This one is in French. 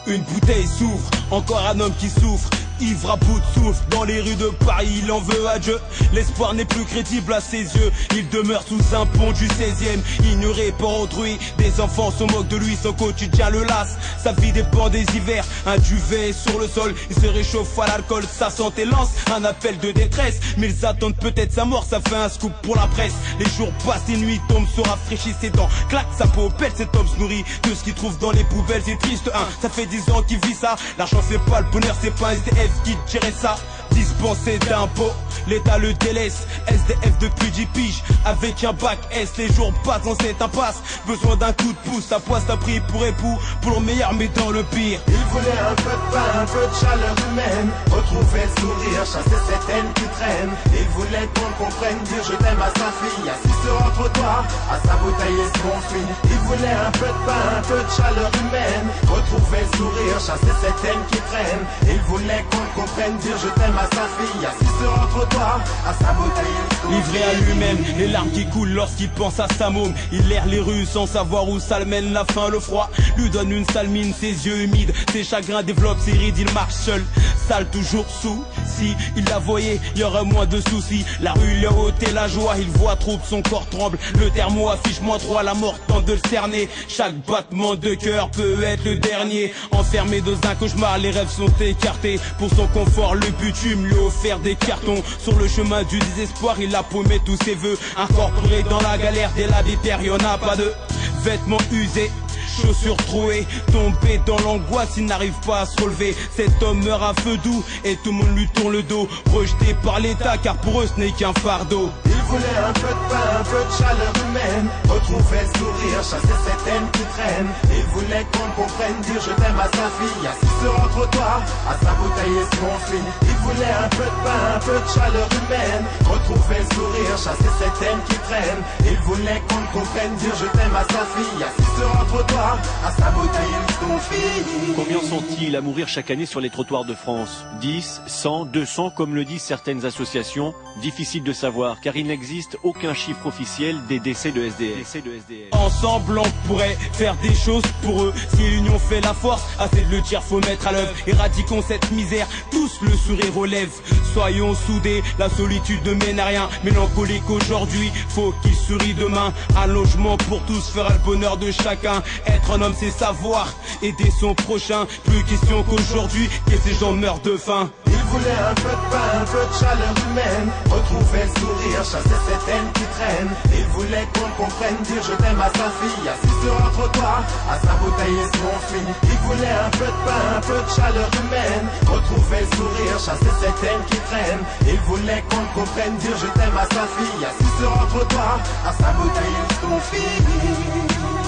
Une bouteille s'ouvre, encore un homme qui souffre. Ivre à bout de souffle, dans les rues de Paris, il en veut à Dieu. L'espoir n'est plus crédible à ses yeux. Il demeure sous un pont du 16e, ignoré par autrui. Des enfants se moquent de lui, son quotidien le lasse. Sa vie dépend des hivers, un duvet sur le sol. Il se réchauffe à l'alcool, sa santé lance un appel de détresse. Mais ils attendent peut-être sa mort, ça fait un scoop pour la presse. Les jours passent, les nuits tombent, se rafraîchit ses dents. Claque sa peau, pète, cet homme se nourrit de ce qu'il trouve dans les poubelles. C'est triste, hein, ça fait 10 ans qu'il vit ça. L'argent c'est pas le bonheur, c'est pas un SDF qui tirait ça. Dispensé d'impôts, l'État le délaisse. SDF depuis 10 piges, avec un bac S. Les jours passent dans cette impasse, besoin d'un coup de pouce. Sa poisse t'a pris pour époux, pour le meilleur mais dans le pire. Il voulait un peu de pain, un peu de chaleur humaine, retrouver le sourire, chasser cette haine qui traîne. Il voulait qu'on le comprenne, dire je t'aime à sa fille, assis sur un trottoir, à sa bouteille et son fil. Il voulait un peu de pain, un peu de chaleur humaine, retrouver le sourire, chasser cette haine qui traîne. Il voulait qu'on le comprenne, dire je t'aime à sa fille, assis sur un trottoir, à sa bouteille et son fil. Livré à lui-même, les larmes qui coulent lorsqu'il pense à sa môme. Il erre les rues sans savoir où ça le mène. La faim, le froid lui donne une sale mine, ses yeux humides, ses chagrins développent ses rides. Il marche seul, sale toujours sous. Si il la voyait, il y aurait moins de soucis. La rue lui a ôté la joie, il voit trouble, son corps tremble. Le thermo affiche -3, la mort tente de le cerner. Chaque battement de cœur peut être le dernier. Enfermé dans un cauchemar, les rêves sont écartés. Pour son confort, le bitume lui a offert des cartons. Sur le chemin du désespoir, il a paumé tous ses vœux. Incorporé dans la galère, dès la vipère, y en a pas de vêtements usés, chaussures trouées, tombé dans l'angoisse, il n'arrive pas à se relever. Cet homme meurt à feu doux et tout le monde lui tourne le dos. Rejeté par l'État car pour eux ce n'est qu'un fardeau. Il voulait un peu de pain, un peu de chaleur humaine, retrouver le sourire, chasser cette haine qui traîne. Il voulait qu'on le comprenne, dire je t'aime à sa fille, assis sur un trottoir, à sa bouteille et son fil. Il voulait un peu de pain, un peu de chaleur humaine, retrouver le sourire, chasser cette haine qui traîne. Il voulait qu'on le comprenne, dire je t'aime à sa fille, assis sur un trottoir, à sa bouteille et son fil. Combien sont-ils à mourir chaque année sur les trottoirs de France? 10, 100, 200 comme le disent certaines associations? Difficile de savoir car il n'existe aucun chiffre officiel des décès de SDF. Ensemble on pourrait faire des choses pour eux. Si l'union fait la force, assez de le dire faut mettre à l'œuvre. Éradiquons cette misère, tous le sourire aux lèvres. Soyons soudés, la solitude ne mène à rien. Mélancolique aujourd'hui, faut qu'il sourie demain. Un logement pour tous fera le bonheur de chacun. Être un homme c'est savoir aider son prochain. Plus question qu'aujourd'hui que ces gens meurent de faim. Il voulait un peu de pain, un peu de chaleur humaine, retrouver le sourire, chasser cette haine qui traîne. Il voulait qu'on le comprenne, dire je t'aime à sa fille, assis sur un trottoir, à sa bouteille et son fil. Il voulait un peu de pain, un peu de chaleur humaine, retrouver le sourire, chasser cette haine qui traîne. Il voulait qu'on le comprenne, dire je t'aime à sa fille, assis sur un trottoir, à sa bouteille et son fil.